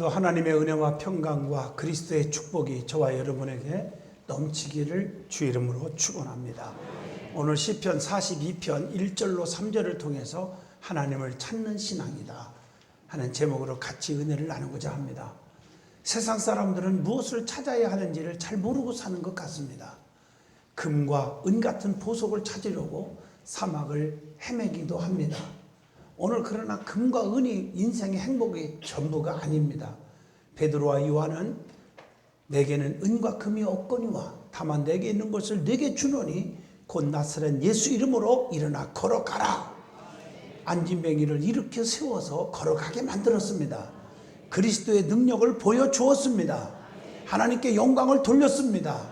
오늘도 하나님의 은혜와 평강과 그리스도의 축복이 저와 여러분에게 넘치기를 주 이름으로 축원합니다. 오늘 시편 42편 1절로 3절을 통해서 하나님을 찾는 신앙이다 하는 제목으로 같이 은혜를 나누고자 합니다. 세상 사람들은 무엇을 찾아야 하는지를 잘 모르고 사는 것 같습니다. 금과 은 같은 보석을 찾으려고 사막을 헤매기도 합니다. 오늘 그러나 금과 은이 인생의 행복의 전부가 아닙니다. 베드로와 요한은 내게는 은과 금이 없거니와 다만 내게 있는 것을 내게 주노니 곧 나사렛 예수 이름으로 일어나 걸어가라. 안진뱅이를 일으켜 세워서 걸어가게 만들었습니다. 그리스도의 능력을 보여주었습니다. 하나님께 영광을 돌렸습니다.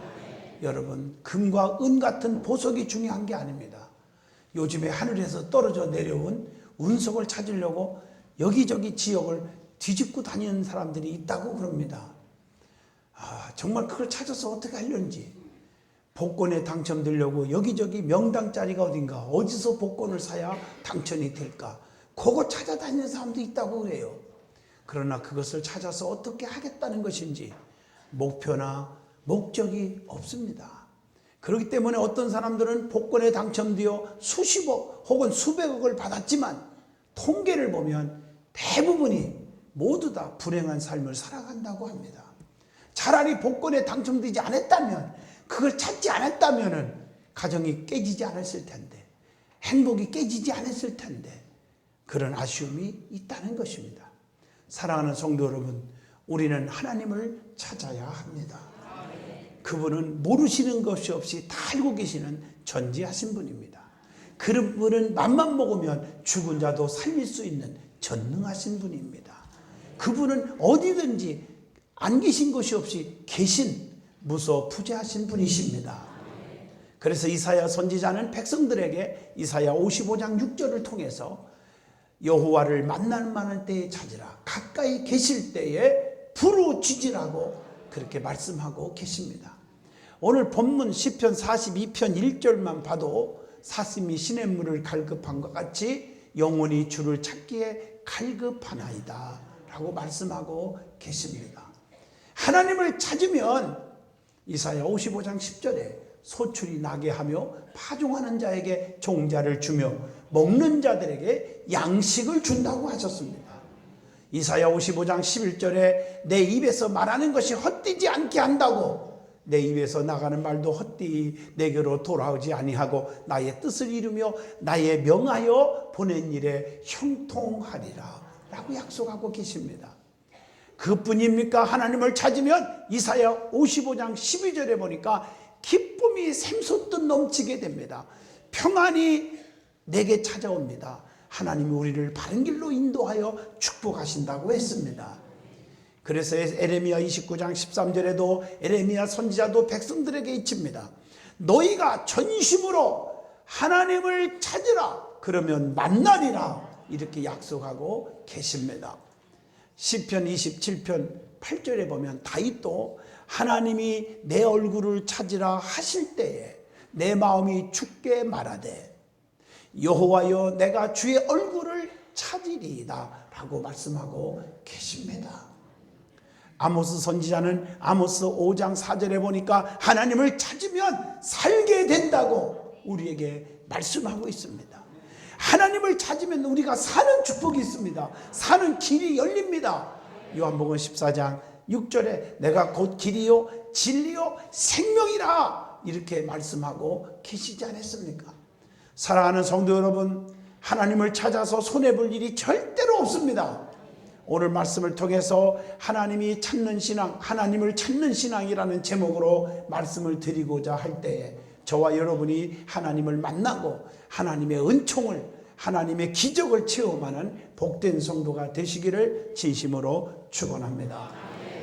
여러분, 금과 은 같은 보석이 중요한 게 아닙니다. 요즘에 하늘에서 떨어져 내려온 운석을 찾으려고 여기저기 지역을 뒤집고 다니는 사람들이 있다고 그럽니다. 정말 그걸 찾아서 어떻게 하려는지, 복권에 당첨되려고 여기저기 명당짜리가 어딘가, 어디서 복권을 사야 당첨이 될까, 그거 찾아다니는 사람도 있다고 그래요. 그러나 그것을 찾아서 어떻게 하겠다는 것인지 목표나 목적이 없습니다. 그렇기 때문에 어떤 사람들은 복권에 당첨되어 수십억 혹은 수백억을 받았지만 통계를 보면 대부분이 모두 다 불행한 삶을 살아간다고 합니다. 차라리 복권에 당첨되지 않았다면, 그걸 찾지 않았다면 가정이 깨지지 않았을 텐데, 행복이 깨지지 않았을 텐데, 그런 아쉬움이 있다는 것입니다. 사랑하는 성도 여러분, 우리는 하나님을 찾아야 합니다. 그분은 모르시는 것이 없이 다 알고 계시는 전지하신 분입니다. 그분은 맘만 먹으면 죽은 자도 살릴 수 있는 전능하신 분입니다. 그분은 어디든지 안 계신 것이 없이 계신 무소부재하신 분이십니다. 그래서 이사야 선지자는 백성들에게 이사야 55장 6절을 통해서 여호와를 만날 때에 찾으라, 가까이 계실 때에 부르짖으라고 그렇게 말씀하고 계십니다. 오늘 본문 시편 42편 1절만 봐도 사슴이 시냇물을 갈급한 것 같이 영혼이 주를 찾기에 갈급하나이다 라고 말씀하고 계십니다. 하나님을 찾으면 이사야 55장 10절에 소출이 나게 하며 파종하는 자에게 종자를 주며 먹는 자들에게 양식을 준다고 하셨습니다. 이사야 55장 11절에 내 입에서 말하는 것이 헛되지 않게 한다고, 내 입에서 나가는 말도 헛되이 내게로 돌아오지 아니하고 나의 뜻을 이루며 나의 명하여 보낸 일에 형통하리라 라고 약속하고 계십니다. 그뿐입니까? 하나님을 찾으면 이사야 55장 12절에 보니까 기쁨이 샘솟듯 넘치게 됩니다. 평안이 내게 찾아옵니다. 하나님이 우리를 바른 길로 인도하여 축복하신다고 했습니다. 그래서 에레미야 29장 13절에도 에레미야 선지자도 백성들에게 이칩니다. 너희가 전심으로 하나님을 찾으라, 그러면 만나리라, 이렇게 약속하고 계십니다. 시편 27편 8절에 보면 다윗도 하나님이 내 얼굴을 찾으라 하실 때에 내 마음이 죽게 말하되 여호와여 내가 주의 얼굴을 찾으리이다 라고 말씀하고 계십니다. 아모스 선지자는 아모스 5장 4절에 보니까 하나님을 찾으면 살게 된다고 우리에게 말씀하고 있습니다. 하나님을 찾으면 우리가 사는 축복이 있습니다. 사는 길이 열립니다. 요한복음 14장 6절에 내가 곧 길이요 진리요 생명이라 이렇게 말씀하고 계시지 않았습니까? 사랑하는 성도 여러분, 하나님을 찾아서 손해볼 일이 절대로 없습니다. 오늘 말씀을 통해서 하나님이 찾는 신앙, 하나님을 찾는 신앙이라는 제목으로 말씀을 드리고자 할 때에 저와 여러분이 하나님을 만나고 하나님의 은총을, 하나님의 기적을 체험하는 복된 성도가 되시기를 진심으로 축원합니다.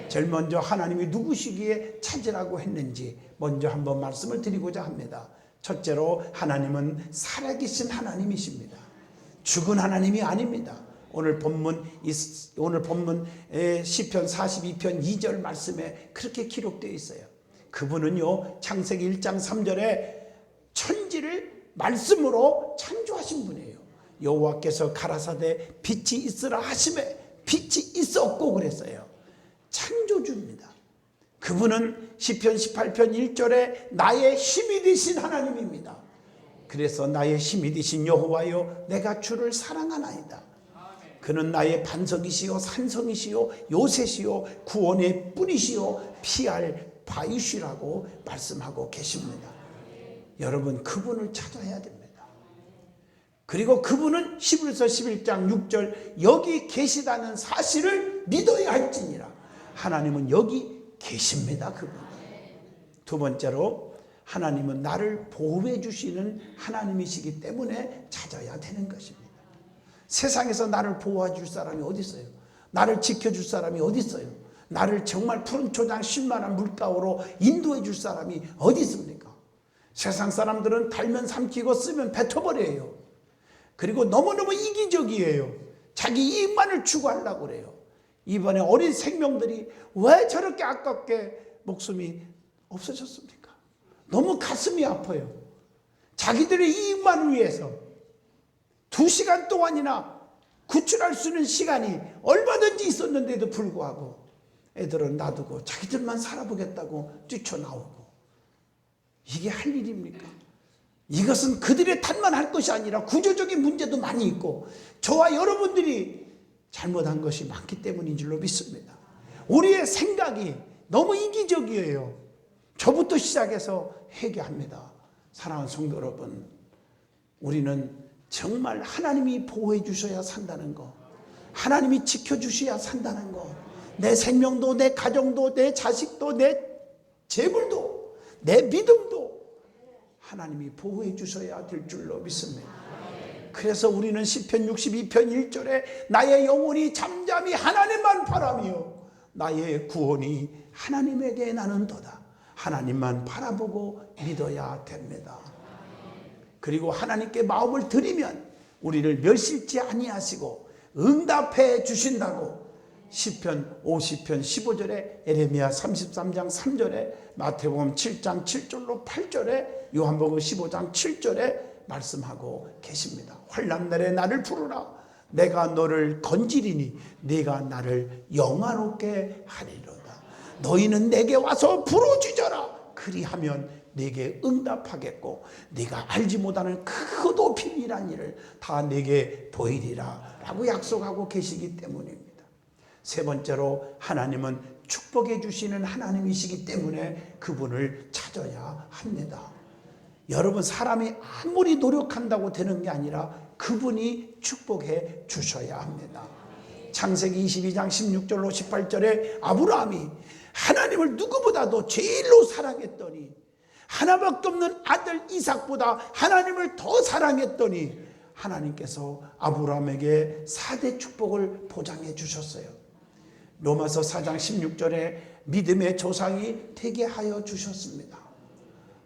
제일 먼저 하나님이 누구시기에 찾으라고 했는지 먼저 한번 말씀을 드리고자 합니다. 첫째로 하나님은 살아계신 하나님이십니다. 죽은 하나님이 아닙니다. 오늘 본문 시편 42편 2절 말씀에 그렇게 기록되어 있어요. 그분은요, 창세기 1장 3절에 천지를 말씀으로 창조하신 분이에요. 여호와께서 가라사대 빛이 있으라 하심에 빛이 있었고 그랬어요. 창조주입니다. 그분은 시편 18편 1절에 나의 힘이 되신 하나님입니다. 그래서 나의 힘이 되신 여호와여 내가 주를 사랑하나이다. 그는 나의 반석이시요 산성이시요 요새시요 구원의 뿌리시요 피할 바위시라고 말씀하고 계십니다. 여러분, 그분을 찾아야 됩니다. 그리고 그분은 히브리서 11장 6절 여기 계시다는 사실을 믿어야 할지니라. 하나님은 여기 계십니다. 그분. 두 번째로 하나님은 나를 보호해 주시는 하나님이시기 때문에 찾아야 되는 것입니다. 세상에서 나를 보호해 줄 사람이 어디 있어요? 나를 지켜줄 사람이 어디 있어요? 나를 정말 푸른 초장 쉴만한 물가로 인도해 줄 사람이 어디 있습니까? 세상 사람들은 달면 삼키고 쓰면 뱉어버려요. 그리고 너무너무 이기적이에요. 자기 이익만을 추구하려고 그래요. 이번에 어린 생명들이 왜 저렇게 아깝게 목숨이 없어졌습니까? 너무 가슴이 아파요. 자기들의 이익만을 위해서 2시간 동안이나 구출할 수 있는 시간이 얼마든지 있었는데도 불구하고 애들은 놔두고 자기들만 살아보겠다고 뛰쳐나오고, 이게 할 일입니까? 이것은 그들의 탓만 할 것이 아니라 구조적인 문제도 많이 있고 저와 여러분들이 잘못한 것이 많기 때문인 줄로 믿습니다. 우리의 생각이 너무 이기적이에요. 저부터 시작해서 회개합니다. 사랑하는 성도 여러분, 우리는 정말 하나님이 보호해 주셔야 산다는 거, 하나님이 지켜주셔야 산다는 거, 내 생명도 내 가정도 내 자식도 내 재물도 내 믿음도 하나님이 보호해 주셔야 될 줄로 믿습니다. 그래서 우리는 시편 62편 1절에 나의 영혼이 잠잠히 하나님만 바라며 나의 구원이 하나님에게 나는도다. 하나님만 바라보고 믿어야 됩니다. 그리고 하나님께 마음을 드리면 우리를 멸실지 아니하시고 응답해 주신다고 시편 50편 15절에 에레미야 33장 3절에 마태복음 7장 7절로 8절에 요한복음 15장 7절에 말씀하고 계십니다. 환난날에 나를 부르라. 내가 너를 건지리니 네가 나를 영화롭게 하리로다. 너희는 내게 와서 부르짖어라. 그리하면 네게 응답하겠고 네가 알지 못하는 크고도 비밀한 일을 다 네게 보이리라 라고 약속하고 계시기 때문입니다. 세 번째로 하나님은 축복해 주시는 하나님이시기 때문에 그분을 찾아야 합니다. 여러분, 사람이 아무리 노력한다고 되는 게 아니라 그분이 축복해 주셔야 합니다. 창세기 22장 16절로 18절에 아브라함이 하나님을 누구보다도 제일로 사랑했더니 하나밖에 없는 아들 이삭보다 하나님을 더 사랑했더니 하나님께서 아브라함에게 4대 축복을 보장해 주셨어요. 로마서 4장 16절에 믿음의 조상이 되게 하여 주셨습니다.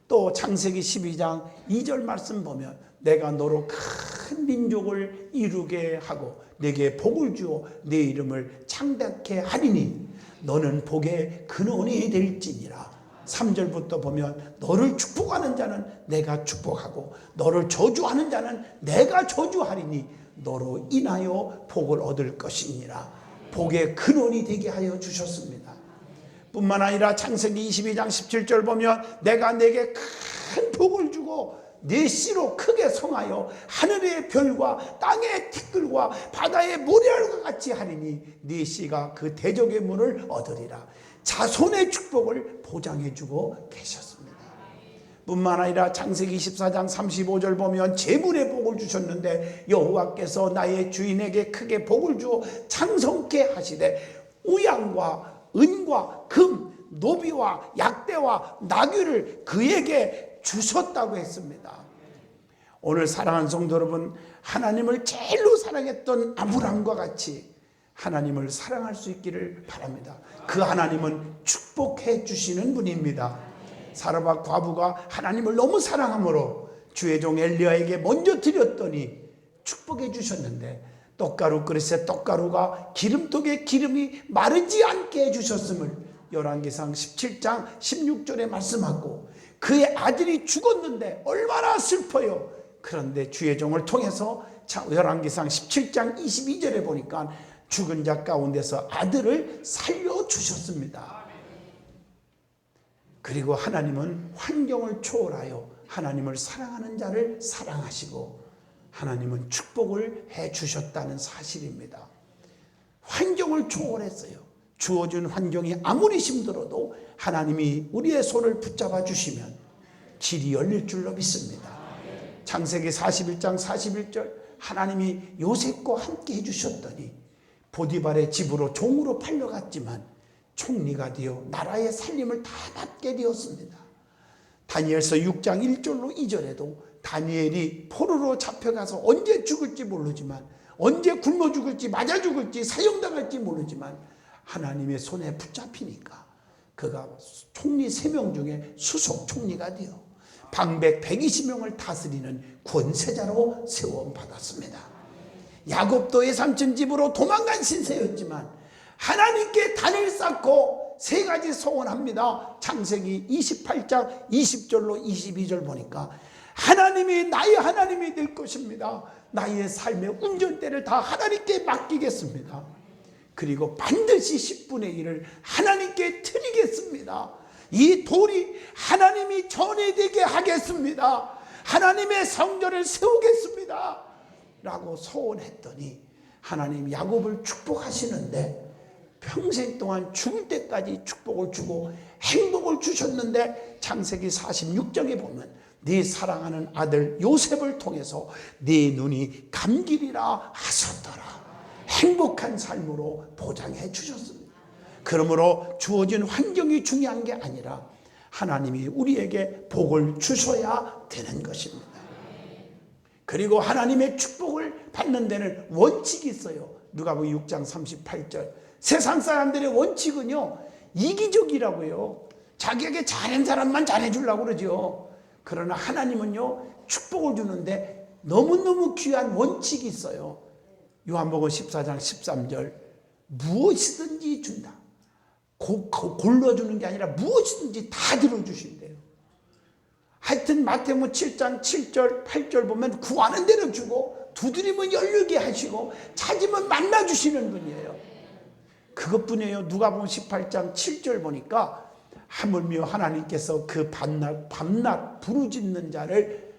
또 창세기 12장 2절 말씀 보면 내가 너로 큰 민족을 이루게 하고 내게 복을 주어 내 이름을 창대케 하리니 너는 복의 근원이 될지니라. 3절부터 보면 너를 축복하는 자는 내가 축복하고 너를 저주하는 자는 내가 저주하리니 너로 인하여 복을 얻을 것이니라. 복의 근원이 되게 하여 주셨습니다. 뿐만 아니라 창세기 22장 17절 보면 내가 내게 큰 복을 주고 네 씨로 크게 성하여 하늘의 별과 땅의 티끌과 바다의 모래알과 같이 하리니 네 씨가 그 대적의 문을 얻으리라. 자손의 축복을 보장해 주고 계셨습니다. 뿐만 아니라 창세기 24장 35절 보면 재물의 복을 주셨는데 여호와께서 나의 주인에게 크게 복을 주어 창성케 하시되 우양과 은과 금, 노비와 약대와 나귀를 그에게 주셨다고 했습니다. 오늘 사랑하는 성도 여러분, 하나님을 제일로 사랑했던 아브라함과 같이 하나님을 사랑할 수 있기를 바랍니다. 그 하나님은 축복해 주시는 분입니다. 사라밧 과부가 하나님을 너무 사랑하므로 주의 종 엘리야에게 먼저 드렸더니 축복해 주셨는데 떡가루 그릇에 떡가루가 기름통에 기름이 마르지 않게 해주셨음을 열왕기상 17장 16절에 말씀하고 그의 아들이 죽었는데 얼마나 슬퍼요. 그런데 주의 종을 통해서 열왕기상 17장 22절에 보니까 죽은 자 가운데서 아들을 살려주셨습니다. 그리고 하나님은 환경을 초월하여 하나님을 사랑하는 자를 사랑하시고 하나님은 축복을 해주셨다는 사실입니다. 환경을 초월했어요. 주어진 환경이 아무리 힘들어도 하나님이 우리의 손을 붙잡아 주시면 길이 열릴 줄로 믿습니다. 창세기 41장 41절 하나님이 요셉과 함께 해주셨더니 보디발의 집으로 종으로 팔려갔지만 총리가 되어 나라의 살림을 다 맡게 되었습니다. 다니엘서 6장 1절로 2절에도 다니엘이 포로로 잡혀가서 언제 죽을지 모르지만 언제 굶어 죽을지 맞아 죽을지 사형당할지 모르지만 하나님의 손에 붙잡히니까 그가 총리 3명 중에 수석 총리가 되어 방백 120명을 다스리는 권세자로 세움받았습니다. 야곱도 외삼촌 집으로 도망간 신세였지만 하나님께 단을 쌓고 3가지 소원합니다. 창세기 28장 20절로 22절 보니까 하나님이 나의 하나님이 될 것입니다. 나의 삶의 운전대를 다 하나님께 맡기겠습니다. 그리고 반드시 10분의 1을 하나님께 드리겠습니다. 이 돌이 하나님이 전해되게 하겠습니다. 하나님의 성전을 세우겠습니다. 라고 소원했더니 하나님 야곱을 축복하시는데 평생 동안 죽을 때까지 축복을 주고 행복을 주셨는데 창세기 46장에 보면 네 사랑하는 아들 요셉을 통해서 네 눈이 감기리라 하셨더라. 행복한 삶으로 보장해 주셨습니다. 그러므로 주어진 환경이 중요한 게 아니라 하나님이 우리에게 복을 주셔야 되는 것입니다. 그리고 하나님의 축복을 받는 데는 원칙이 있어요. 누가복음 6장 38절 세상 사람들의 원칙은요 이기적이라고요. 자기에게 잘한 사람만 잘해주려고 그러죠. 그러나 하나님은요 축복을 주는데 너무너무 귀한 원칙이 있어요. 요한복음 14장 13절 무엇이든지 준다. 골라주는 게 아니라 무엇이든지 다 들어주신대요. 하여튼 마태복음 7장 7절 8절 보면 구하는 대로 주고 두드리면 열리게 하시고 찾으면 만나주시는 분이에요. 그것뿐이에요. 누가복음 18장 7절 보니까 하물며 하나님께서 그 밤낮 부르짖는 자를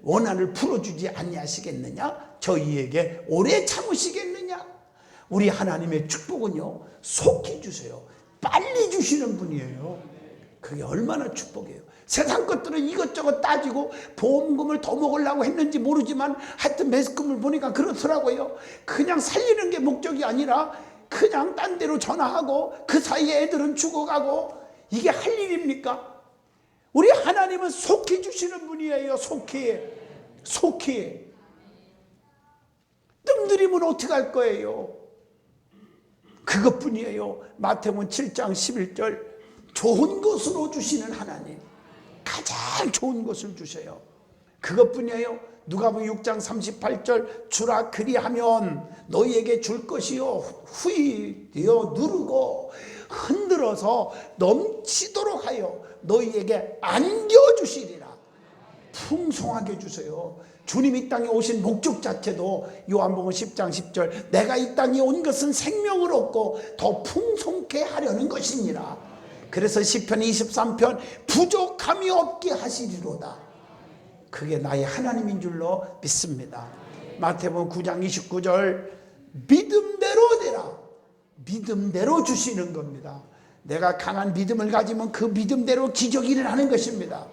원한을 풀어주지 아니하시겠느냐? 저희에게 오래 참으시겠느냐? 우리 하나님의 축복은요 속히 주세요. 빨리 주시는 분이에요. 그게 얼마나 축복이에요. 세상 것들은 이것저것 따지고 보험금을 더 먹으려고 했는지 모르지만 하여튼 매스금을 보니까 그렇더라고요. 그냥 살리는 게 목적이 아니라 그냥 딴 데로 전화하고 그 사이에 애들은 죽어가고 이게 할 일입니까? 우리 하나님은 속히 주시는 분이에요. 속히 뜸들이면 어떻게 할 거예요? 그것뿐이에요. 마태복음 7장 11절 좋은 것으로 주시는 하나님, 가장 좋은 것을 주셔요. 그것뿐이에요. 누가복음 6장 38절 주라 그리하면 너희에게 줄 것이요 후히 되어 누르고 흔들어서 넘치도록 하여 너희에게 안겨주시리라. 풍성하게 주세요. 주님 이 땅에 오신 목적 자체도 요한복음 10장 10절 내가 이 땅에 온 것은 생명을 얻고 더 풍성케 하려는 것이니라. 그래서 시편 23편 부족함이 없게 하시리로다. 그게 나의 하나님인 줄로 믿습니다. 마태복음 9장 29절 믿음대로 되라. 믿음대로 주시는 겁니다. 내가 강한 믿음을 가지면 그 믿음대로 기적이 일어나는 것입니다.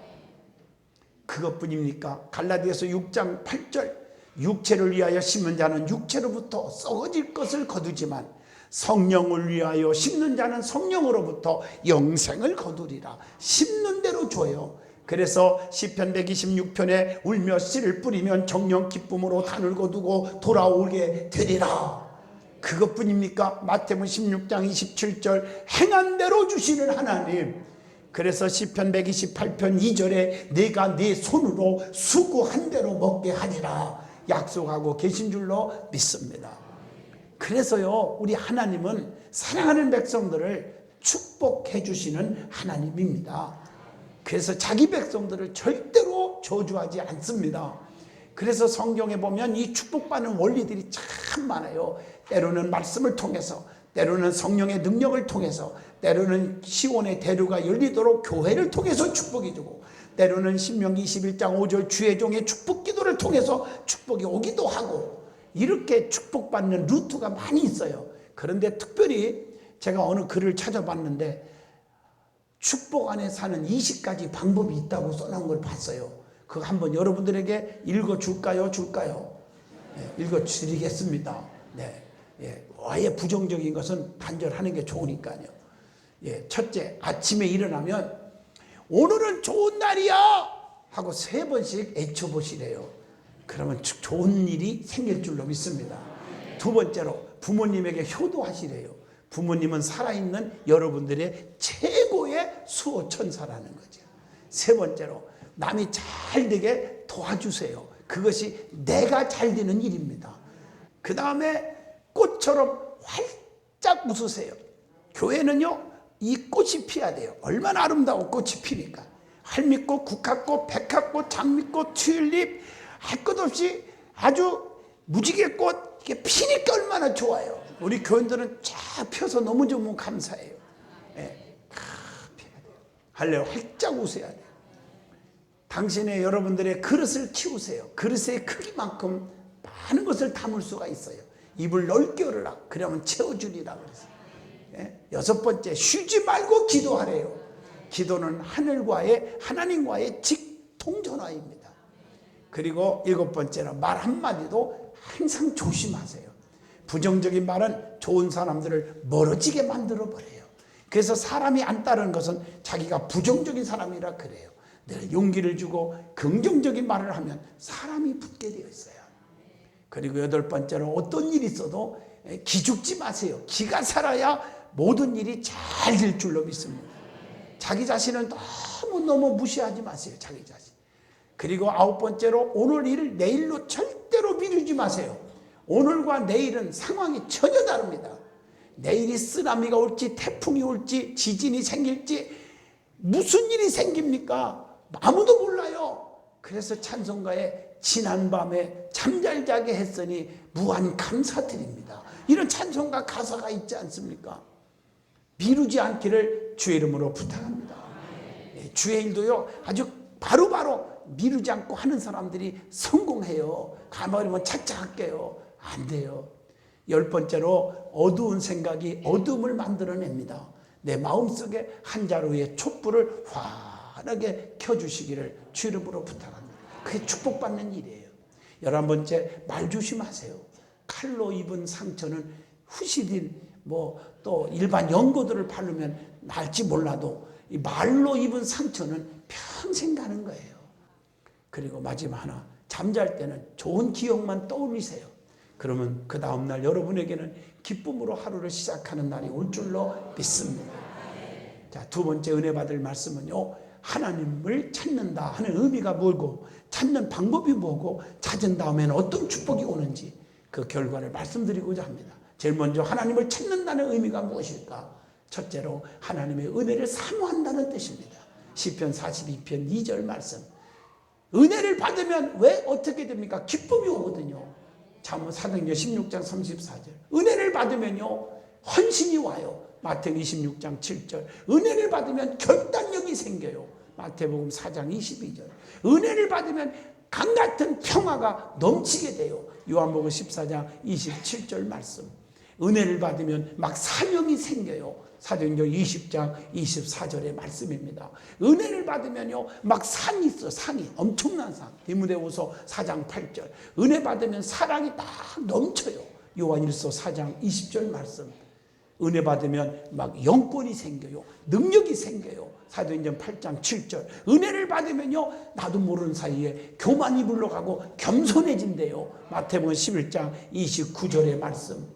그것뿐입니까? 갈라디아서 6장 8절 육체를 위하여 심는 자는 육체로부터 썩어질 것을 거두지만 성령을 위하여 심는 자는 성령으로부터 영생을 거두리라. 심는 대로 줘요. 그래서 시편 126편에 울며 씨를 뿌리면 정령 기쁨으로 단을 거두고 돌아오게 되리라. 그것뿐입니까? 마태복음 16장 27절 행한 대로 주시는 하나님. 그래서 시편 128편 2절에 내가 네 손으로 수고한 대로 먹게 하리라 약속하고 계신 줄로 믿습니다. 그래서요 우리 하나님은 사랑하는 백성들을 축복해 주시는 하나님입니다. 그래서 자기 백성들을 절대로 저주하지 않습니다. 그래서 성경에 보면 이 축복받는 원리들이 참 많아요. 때로는 말씀을 통해서, 때로는 성령의 능력을 통해서, 때로는 시온의 대류가 열리도록 교회를 통해서 축복이 주고, 때로는 신명기 21장 5절 주의 종의 축복 기도를 통해서 축복이 오기도 하고, 이렇게 축복받는 루트가 많이 있어요. 그런데 특별히 제가 어느 글을 찾아봤는데 축복 안에 사는 20가지 방법이 있다고 써놓은 걸 봤어요. 그거 한번 여러분들에게 읽어줄까요? 네, 읽어드리겠습니다. 네, 예, 아예 부정적인 것은 단절하는 게 좋으니까요. 예, 첫째, 아침에 일어나면 오늘은 좋은 날이야 하고 3번씩 애쳐보시래요. 그러면 좋은 일이 생길 줄로 믿습니다. 두 번째로, 부모님에게 효도하시래요. 부모님은 살아있는 여러분들의 최고의 수호천사라는 거죠. 세 번째로, 남이 잘 되게 도와주세요. 그것이 내가 잘 되는 일입니다. 그 다음에 꽃처럼 활짝 웃으세요. 교회는요, 이 꽃이 피어야 돼요. 얼마나 아름다운 꽃이 피니까. 할미꽃, 국화꽃, 백화꽃, 장미꽃, 튤립, 할 것 없이 아주 무지개꽃, 이게 피니까 얼마나 좋아요. 우리 교인들은 쫙 펴서 너무너무 감사해요. 네. 피어야 돼요. 할래요. 활짝 웃어야 돼요. 당신의 여러분들의 그릇을 키우세요. 그릇의 크기만큼 많은 것을 담을 수가 있어요. 입을 넓게 열으라. 그러면 채워주리라 그랬어요. 예? 6번째, 쉬지 말고 기도하래요. 기도는 하나님과의 직통전화입니다. 그리고 7번째는 말 한마디도 항상 조심하세요. 부정적인 말은 좋은 사람들을 멀어지게 만들어버려요. 그래서 사람이 안 따르는 것은 자기가 부정적인 사람이라 그래요. 늘 용기를 주고 긍정적인 말을 하면 사람이 붙게 되어 있어요. 그리고 8번째로, 어떤 일이 있어도 기죽지 마세요. 기가 살아야 모든 일이 잘 될 줄로 믿습니다. 자기 자신을 너무 무시하지 마세요. 자기 자신. 그리고 9번째로, 오늘 일을 내일로 절대로 미루지 마세요. 오늘과 내일은 상황이 전혀 다릅니다. 내일이 쓰나미가 올지, 태풍이 올지, 지진이 생길지, 무슨 일이 생깁니까? 아무도 몰라요. 그래서 찬송가에 지난밤에 잠잘 자게 했으니 무한 감사드립니다. 이런 찬송가 가사가 있지 않습니까? 미루지 않기를 주의 이름으로 부탁합니다. 주의 일도요, 아주 바로바로 미루지 않고 하는 사람들이 성공해요. 가만히 차차 할게요. 안 돼요. 10번째로, 어두운 생각이 어둠을 만들어냅니다. 내 마음속에 한 자루의 촛불을 환하게 켜주시기를 주 이름으로 부탁합니다. 그게 축복받는 일이에요. 11번째, 말 조심하세요. 칼로 입은 상처는 후시딘 또 일반 연고들을 바르면 날지 몰라도 이 말로 입은 상처는 평생 가는 거예요. 그리고 마지막 하나, 잠잘 때는 좋은 기억만 떠올리세요. 그러면 그 다음날 여러분에게는 기쁨으로 하루를 시작하는 날이 올 줄로 믿습니다. 자, 두 번째 은혜 받을 말씀은요, 하나님을 찾는다 하는 의미가 뭐고, 찾는 방법이 뭐고, 찾은 다음에는 어떤 축복이 오는지 그 결과를 말씀드리고자 합니다. 제일 먼저 하나님을 찾는다는 의미가 무엇일까? 첫째로, 하나님의 은혜를 사모한다는 뜻입니다. 시편 42편 2절 말씀. 은혜를 받으면 왜 어떻게 됩니까? 기쁨이 오거든요. 사도행전 16장 34절. 은혜를 받으면요, 헌신이 와요. 마태복음 26장 7절. 은혜를 받으면 결단력이 생겨요. 마태복음 4장 22절. 은혜를 받으면 강같은 평화가 넘치게 돼요. 요한복음 14장 27절 말씀. 은혜를 받으면 막 사명이 생겨요. 사도행전 20장 24절의 말씀입니다. 은혜를 받으면요, 막 산이 있어. 산이 엄청난 산. 디모데후서 4장 8절. 은혜 받으면 사랑이 딱 넘쳐요. 요한일서 4장 20절 말씀. 은혜 받으면 막 영권이 생겨요. 능력이 생겨요. 사도행전 8장 7절. 은혜를 받으면요, 나도 모르는 사이에 교만이 물러가고 겸손해진대요. 마태복음 11장 29절의 말씀.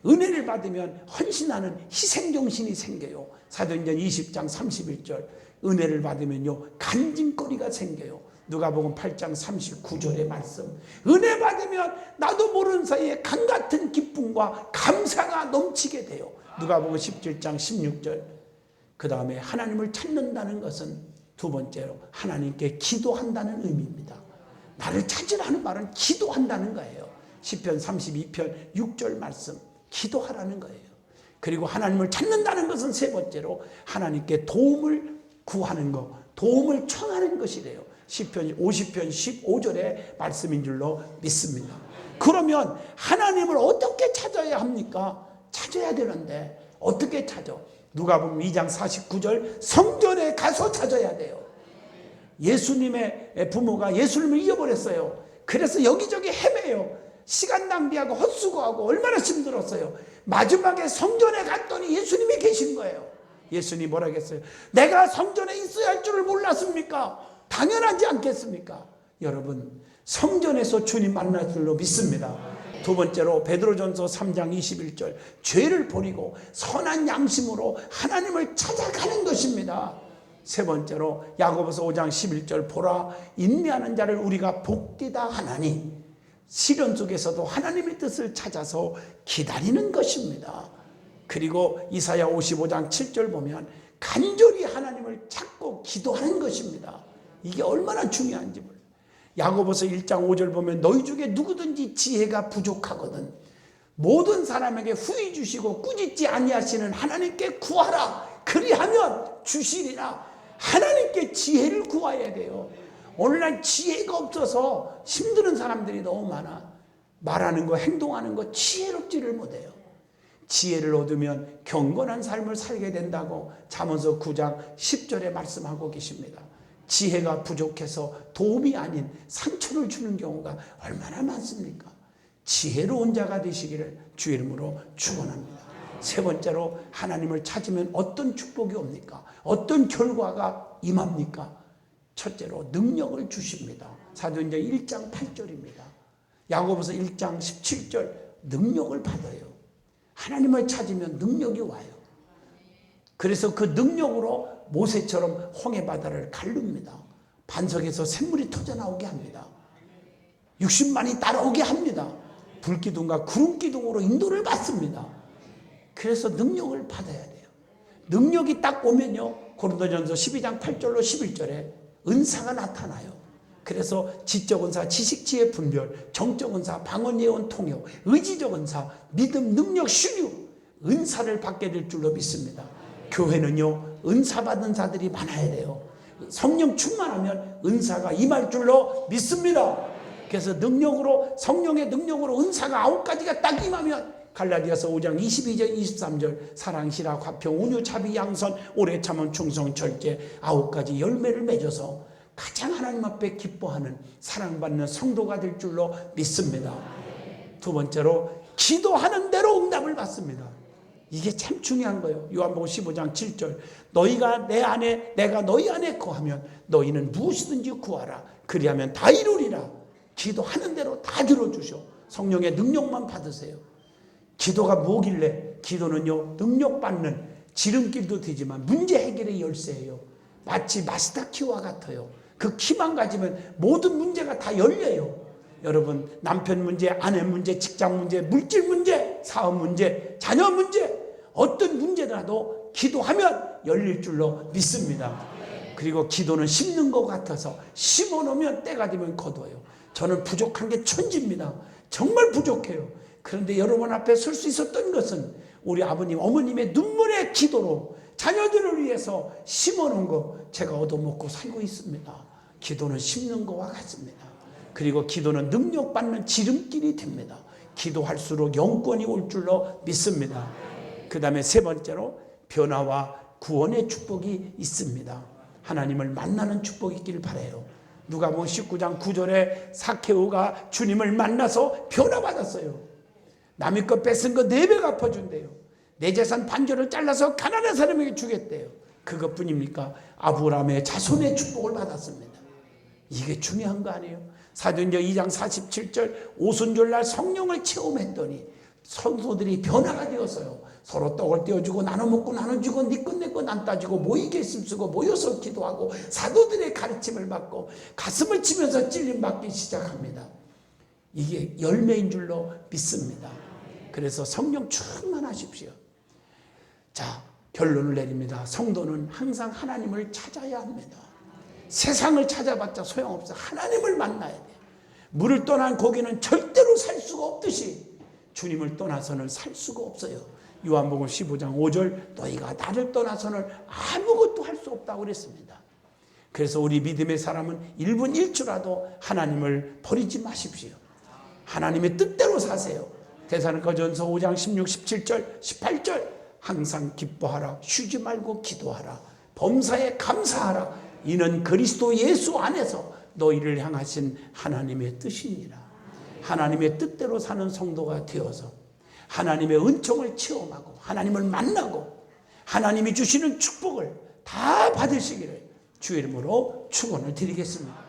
은혜를 받으면 헌신하는 희생정신이 생겨요. 사도행전 20장 31절. 은혜를 받으면요, 간증거리가 생겨요. 누가복음 8장 39절의 말씀. 은혜 받으면 나도 모르는 사이에 강같은 기쁨과 감사가 넘치게 돼요. 누가복음 17장 16절. 그 다음에 하나님을 찾는다는 것은 두 번째로 하나님께 기도한다는 의미입니다. 나를 찾으라는 말은 기도한다는 거예요. 시편 32편 6절 말씀. 기도하라는 거예요. 그리고 하나님을 찾는다는 것은 세 번째로 하나님께 도움을 구하는 것, 도움을 청하는 것이래요. 시편 50편 15절의 말씀인 줄로 믿습니다. 그러면 하나님을 어떻게 찾아야 합니까? 찾아야 되는데 어떻게 찾아? 누가복음 2장 49절 성전에 가서 찾아야 돼요. 예수님의 부모가 예수님을 잊어버렸어요. 그래서 여기저기 헤매요. 시간 낭비하고 헛수고하고 얼마나 힘들었어요. 마지막에 성전에 갔더니 예수님이 계신 거예요. 예수님이 뭐라 했어요? 내가 성전에 있어야 할 줄을 몰랐습니까? 당연하지 않겠습니까? 여러분, 성전에서 주님 만날 줄로 믿습니다. 두 번째로 베드로전서 3장 21절 죄를 버리고 선한 양심으로 하나님을 찾아가는 것입니다. 세 번째로 야고보서 5장 11절 보라 인내하는 자를 우리가 복되다 하나니 시련 속에서도 하나님의 뜻을 찾아서 기다리는 것입니다. 그리고 이사야 55장 7절 보면 간절히 하나님을 찾고 기도하는 것입니다. 이게 얼마나 중요한지 몰라요. 야고보서 1장 5절 보면 너희 중에 누구든지 지혜가 부족하거든 모든 사람에게 후히 주시고 꾸짖지 아니하시는 하나님께 구하라 그리하면 주시리라. 하나님께 지혜를 구해야 돼요. 오늘날 지혜가 없어서 힘드는 사람들이 너무 많아. 말하는 거 행동하는 거 지혜롭지를 못해요. 지혜를 얻으면 경건한 삶을 살게 된다고 잠언서 9장 10절에 말씀하고 계십니다. 지혜가 부족해서 도움이 아닌 상처를 주는 경우가 얼마나 많습니까? 지혜로운 자가 되시기를 주 이름으로 축원합니다. 세 번째로 하나님을 찾으면 어떤 축복이 옵니까? 어떤 결과가 임합니까? 첫째로 능력을 주십니다. 사도행전 1장 8절입니다. 야고보서 1장 17절 능력을 받아요. 하나님을 찾으면 능력이 와요. 그래서 그 능력으로 모세처럼 홍해 바다를 가릅니다. 반석에서 샘물이 터져나오게 합니다. 60만이 따라오게 합니다. 불기둥과 구름기둥으로 인도를 받습니다. 그래서 능력을 받아야 돼요. 능력이 딱 오면요 고린도전서 12장 8절로 11절에 은사가 나타나요. 그래서 지적 은사, 지식, 지혜, 분별, 정적 은사, 방언, 예언, 통역, 의지적 은사, 믿음, 능력, 신유 은사를 받게 될 줄로 믿습니다. 교회는요 은사 받은 자들이 많아야 돼요. 성령 충만하면 은사가 임할 줄로 믿습니다. 그래서 능력으로 성령의 능력으로 은사가 9가지가 딱 임하면 갈라디아서 5장 22절 23절 사랑, 희락, 화평, 온유, 자비, 양선, 오래 참음, 충성, 절제 9가지 열매를 맺어서 가장 하나님 앞에 기뻐하는 사랑받는 성도가 될 줄로 믿습니다. 두 번째로 기도하는 대로 응답을 받습니다. 이게 참 중요한 거예요. 요한복음 15장 7절 너희가 내 안에 내가 너희 안에 거하면 너희는 무엇이든지 구하라 그리하면 다 이루리라. 기도하는 대로 다 들어주셔. 성령의 능력만 받으세요. 기도가 뭐길래? 기도는요 능력받는 지름길도 되지만 문제 해결의 열쇠예요. 마치 마스터 키와 같아요. 그 키만 가지면 모든 문제가 다 열려요. 여러분 남편 문제, 아내 문제, 직장 문제, 물질 문제, 사업 문제, 자녀 문제 어떤 문제라도 기도하면 열릴 줄로 믿습니다. 그리고 기도는 심는 것 같아서 심어놓으면 때가 되면 거둬요. 저는 부족한 게 천지입니다. 정말 부족해요. 그런데 여러분 앞에 설 수 있었던 것은 우리 아버님, 어머님의 눈물의 기도로 자녀들을 위해서 심어놓은 거 제가 얻어먹고 살고 있습니다. 기도는 심는 것과 같습니다. 그리고 기도는 능력받는 지름길이 됩니다. 기도할수록 영권이 올 줄로 믿습니다. 그 다음에 세 번째로 변화와 구원의 축복이 있습니다. 하나님을 만나는 축복이 있기를 바라요. 누가복음 19장 9절에 삭개오가 주님을 만나서 변화받았어요. 남의 것 뺏은 거 4배 갚아준대요. 내 재산 반절을 잘라서 가난한 사람에게 주겠대요. 그것뿐입니까? 아브라함의 자손의 축복을 받았습니다. 이게 중요한 거 아니에요? 사도행전 2장 47절 오순절날 성령을 체험했더니 성도들이 변화가 되었어요. 서로 떡을 떼어주고 나눠 먹고 나눠주고 네 것 내 것 안 따지고 모이게 힘쓰고 모여서 기도하고 사도들의 가르침을 받고 가슴을 치면서 찔림받기 시작합니다. 이게 열매인 줄로 믿습니다. 그래서 성령 충만하십시오. 자, 결론을 내립니다. 성도는 항상 하나님을 찾아야 합니다. 세상을 찾아봤자 소용없어. 하나님을 만나야 돼요. 물을 떠난 고기는 절대로 살 수가 없듯이 주님을 떠나서는 살 수가 없어요. 요한복음 15장 5절 너희가 나를 떠나서는 아무것도 할 수 없다고 그랬습니다. 그래서 우리 믿음의 사람은 1분 1초라도 하나님을 버리지 마십시오. 하나님의 뜻대로 사세요. 데살로니가전서 5장 16, 17절, 18절 항상 기뻐하라. 쉬지 말고 기도하라. 범사에 감사하라. 이는 그리스도 예수 안에서 너희를 향하신 하나님의 뜻이니라. 하나님의 뜻대로 사는 성도가 되어서 하나님의 은총을 체험하고 하나님을 만나고 하나님이 주시는 축복을 다 받으시기를 주의 이름으로 축원을 드리겠습니다.